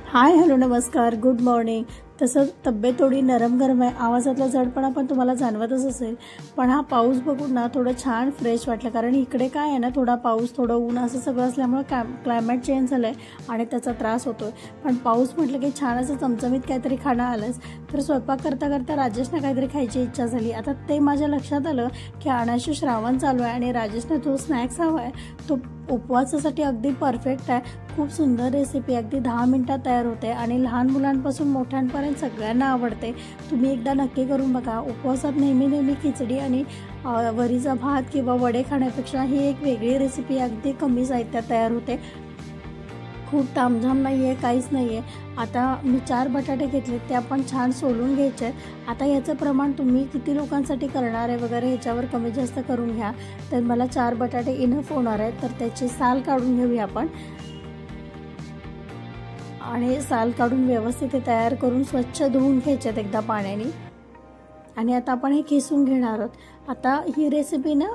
Hi hello नमस्कार good morning. तसं तब्येत थोडी नरम गरम आहे, आवाजातला जडपणा पण तुम्हाला जाणवतच असेल। पण हा पाऊस बघून ना थोडं छान फ्रेश वाटलं, कारण इकडे काय आहे ना, थोडा पाऊस थोडं ऊन असं सगळं असल्यामुळे क्लायमेट चेंज झालं आहे आणि त्याचा त्रास होतोय। पण पाऊस म्हटलं की छान असं चमचमीत काहीतरी खाणं आलंच। तर स्वयंपाक करता करता राजेशना काहीतरी खायची इच्छा झाली। आता ते माझ्या लक्षात आलं की अनाशी श्रावण चालू आहे आणि राजेशना जो स्नॅक्स हवा आहे तो उपवासासाठी अगदी परफेक्ट आहे। खूप सुंदर रेसिपी, अगदी 10 मिनिटात तयार होते आणि लहान मुलांपासून मोठ्यांपर्यंत सगळ्यांना आवडते। तुम्ही एकदा नक्की करून बघा। उपवासात नेहमी खिचडी आणि वरीचा भात किंवा वडे खाण्यापेक्षा ही एक वेगळी रेसिपी अगदी कमी साहित्यात तयार होते। खूप तामझाम नाही आहे, काहीच नाही आहे। आता मी 4 बटाटे घेतले, ते आपण छान सोलून घ्यायचे। आता याचं प्रमाण तुम्ही किती लोकांसाठी करणार आहे वगैरे ह्याच्यावर कमी जास्त करून घ्या। तर मला 4 बटाटे इनफ होणार आहेत, तर त्याची साल काढून घेऊया आपण। आणि साल काढून व्यवस्थित हे तयार करून स्वच्छ धुवून घ्यायच्यात एकदा पाण्याने। आणि आता आपण हे खिसून घेणार आहोत। आता ही रेसिपी ना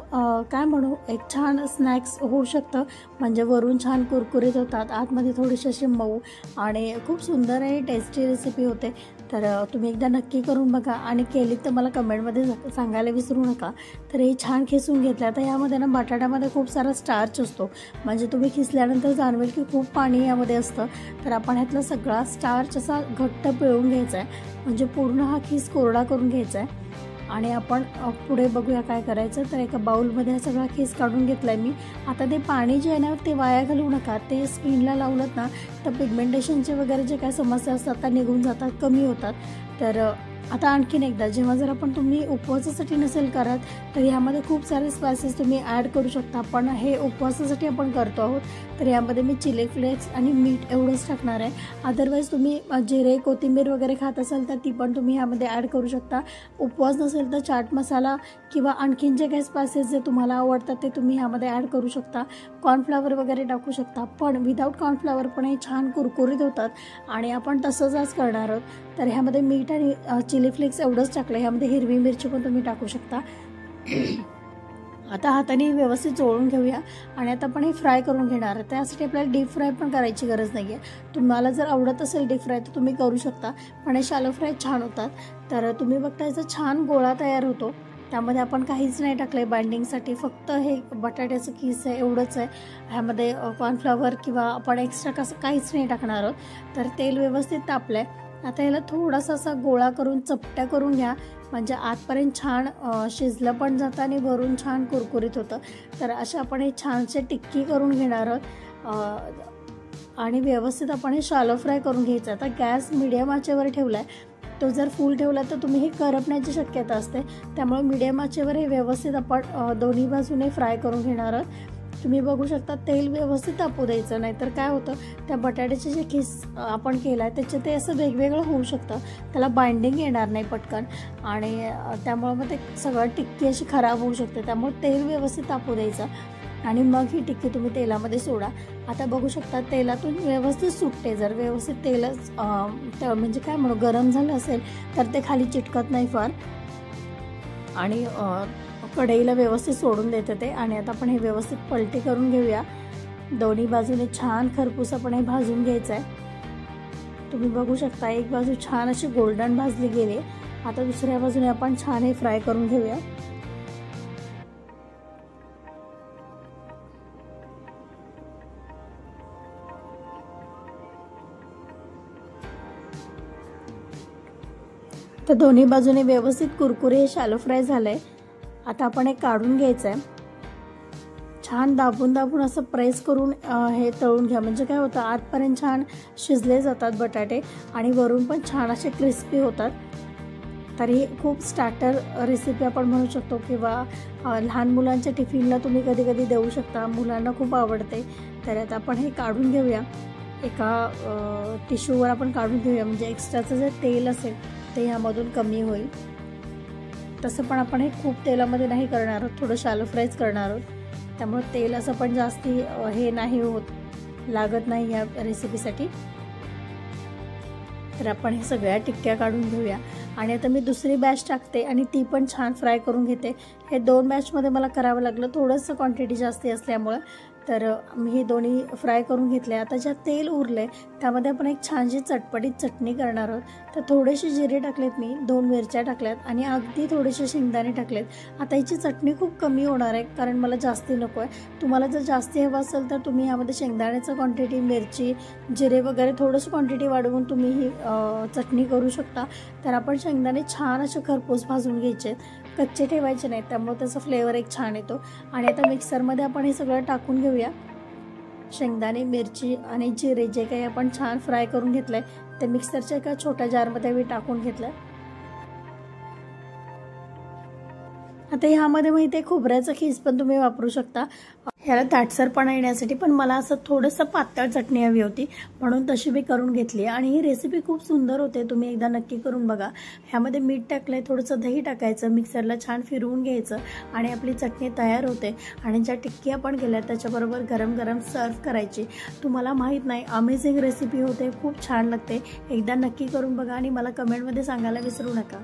काय म्हणू, एक छान स्नॅक्स होऊ शकतं। म्हणजे वरून छान कुरकुरीत होतात, आतमध्ये थोडीशी अशी मऊ आणि खूप सुंदर आणि टेस्टी रेसिपी होते। तर तुम्ही एकदा नक्की करून बघा आणि केली तर मला कमेंटमध्ये सांगायला विसरू नका। तर हे छान खिसून घेतलं। आता यामध्ये ना बटाट्यामध्ये खूप सारा स्टार्च असतो, म्हणजे तुम्ही खिसल्यानंतर जाणवेल की खूप पाणी यामध्ये असतं। तर आपण ह्यातला सगळा स्टार्च असा घट्ट पिळून घ्यायचा आहे, म्हणजे पूर्ण हा खिस कोरडा करून घ्यायचा आहे। आणि आपण पुढे बघूया काय करायचं। तर एका बाउलमध्ये हा सगळा खिस काढून घेतलाय मी। आता ते पाणी जे आहे ना ते वाया घालवू नका, ते स्किनला लावलत ना तर पिगमेंटेशनचे वगैरे जे काय समस्या असतात त्या निघून जातात, कमी होतात। तर आता आणखीन एकदा, जेव्हा जर तुम्ही उपवासासाठी नसेल करत तर यामध्ये खूप सारे स्पायसेस तुम्ही ॲड करू शकता। पण हे उपवासासाठी आपण करतो आहोत, तर यामध्ये मी चिली फ्लेक्स आणि मीठ एवढंच टाकणार आहे। अदरवाईज तुम्ही जिरे कोथिंबीर वगैरे खात असाल तर ती पण तुम्ही यामध्ये ॲड करू शकता। उपवास नसेल तर चाट मसाला किंवा आणखीन जे काही स्पायसेस जे तुम्हाला आवडतात ते तुम्ही यामध्ये ॲड करू शकता। कॉर्नफ्लॉवर वगैरे टाकू शकता, पण विदाऊट कॉर्नफ्लॉवर पण हे छान कुरकुरीत होतात आणि आपण तसंच आज करणार आहोत। तर ह्यामध्ये मीठ आणि चिली फ्लेक्स एवढंच टाकलं, ह्यामध्ये हिरवी मिरची पण तुम्ही टाकू शकता। आता हाताने व्यवस्थित चोळून घेऊया आणि आता आपण हे फ्राय करून घेणार आहे। त्यासाठी आपल्याला डीप फ्राय पण करायची गरज नाही आहे। तुम्हाला जर आवडत असेल डीप फ्राय तर तुम्ही करू शकता, पण हे शॅलो फ्राय छान होतात। तर तुम्ही बघता याचा छान गोळा तयार होतो। त्यामध्ये आपण काहीच नाही टाकलं बाइंडिंगसाठी, फक्त हे बटाट्याचं खिस आहे एवढंच आहे। ह्यामध्ये कॉर्नफ्लॉवर किंवा आपण एक्स्ट्रा कसं काहीच नाही टाकणार आहोत। तर तेल व्यवस्थित तापलं आहे। आता याला थोडासा असा गोळा करून चपट्या करून घ्या, म्हणजे आतपर्यंत छान शिजलं पण जातं आणि वरून छान कुरकुरीत होतं। तर अशा आपण हे छानसे टिक्की करून घेणार आहोत आणि व्यवस्थित आपण हे शॅलो फ्राय करून घ्यायचं। आता गॅस मीडियम आचेवर ठेवला आहे, तो जर फुल ठेवला तर तुम्ही हे करपण्याची शक्यता असते। त्यामुळे मीडियम आचेवर हे व्यवस्थित आपण दोन्ही बाजूने फ्राय करून घेणार आहोत। तुम्ही बघू शकता तेल व्यवस्थित तापू द्यायचं, नाहीतर काय होतं त्या बटाट्याचे जे खिस आपण केला आहे त्याचे ते असं वेगवेगळं होऊ शकतं, त्याला बाइंडिंग येणार नाही पटकन आणि त्यामुळे मग ते सगळं टिक्की अशी खराब होऊ शकते। त्यामुळे तेल व्यवस्थित तापू द्यायचं आणि मग ही टिक्की तुम्ही तेलामध्ये सोडा। आता बघू शकता तेलातून व्यवस्थित सुटते। जर व्यवस्थित तेलच म्हणजे काय म्हणू गरम झालं असेल तर ते खाली चिटकत नाही फार आणि कढईला व्यवस्थित सोडून देते ते। आणि आता आपण हे व्यवस्थित पलटी करून घेऊया। दोन्ही बाजूने छान खरपूसपणे भाजून घ्यायचं आहे। तुम्ही बघू शकता एक बाजू छान अशी गोल्डन भाजली गेली। आता दुसऱ्या बाजूने आपण छान हे फ्राय करून घेऊया। तर दोन्ही बाजूने व्यवस्थित कुरकुरे हे शॅलो फ्राय झालंय। आता आपण हे काढून घ्यायचं आहे। छान दाबून असं प्रेस करून हे तळून घ्या, म्हणजे काय होतं आतपर्यंत छान शिजले जातात बटाटे आणि वरून पण छान असे क्रिस्पी होतात। तर ही खूप स्टार्टर रेसिपी आपण म्हणू शकतो किंवा लहान मुलांच्या टिफिनला तुम्ही कधी कधी देऊ शकता, मुलांना खूप आवडते। तर आता आपण हे काढून घेऊया, एका टिश्यूवर आपण काढून घेऊया, म्हणजे एक्स्ट्राचं जे तेल असेल ते ह्यामधून कमी होईल। तसं पण आपण हे खूप तेलामध्ये नाही करणार आहोत, थोडं शॅलो फ्रायच करणार आहोत। त्यामुळे तेल असं पण जास्ती हे नाही होत, लागत नाही या रेसिपीसाठी। तर आपण हे सगळ्या टिक्क्या काढून घेऊया आणि आता मी दुसरी बॅच टाकते आणि ती पण छान फ्राय करून घेते। हे 2 बॅचमध्ये मला करावं लागलं, थोडंसं क्वांटिटी जास्ती असल्यामुळे। तर मी हे दोन्ही फ्राय करून घेतले. आता ज्या तेल उरले त्यामध्ये आपण एक छानशी चटपटीत चटणी करणार आहोत. तर थोडेसे जिरे टाकलेत मी, 2 मिरच्या टाकल्यात आणि अगदी थोडेसे शेंगदाणे टाकलेत. आता याची चटणी खूप कमी होणार आहे कारण मला जास्ती नको आहे. तुम्हाला जर जास्ती हवं असेल तर तुम्ही यामध्ये शेंगदाण्याचं क्वांटिटी, मिरची, जिरे वगैरे थोडंसं क्वांटिटी वाढवून तुम्ही ही चटणी करू शकता. तर आपण शेंगदाणे छान असे खरपूस भाजून घ्यायचे, कच्चे ठेवायचे नाहीत, त्यामुळे त्याचा फ्लेवर एक छान येतो. आणि आता मिक्सरमध्ये आपण हे सगळं टाकून घेऊया. शेंगदाणे, मिरची आणि जिरे जे काही आपण छान फ्राय करून घेतलंय ते मिक्सरच्या एका छोट्या जारमध्ये मी टाकून घेतलं. आता ह्यामध्ये माहिती आहे खोबऱ्याचं खीस पण तुम्ही वापरू शकता ह्याला दाटसरपणा येण्यासाठी, पण मला असं थोडंसं पातळ चटणी हवी होती म्हणून तशी मी करून घेतली. आणि ही रेसिपी खूप सुंदर होते, तुम्ही एकदा नक्की करून बघा. ह्यामध्ये मीठ टाकलंय, थोडंसं दही टाकायचं, मिक्सरला छान फिरवून घ्यायचं आणि आपली चटणी तयार होते. आणि ज्या टिक्की आपण केल्या त्याच्याबरोबर गरम गरम सर्व करायची. तुम्हाला माहीत नाही, अमेझिंग रेसिपी होते, खूप छान लागते. एकदा नक्की करून बघा आणि मला कमेंटमध्ये सांगायला विसरू नका.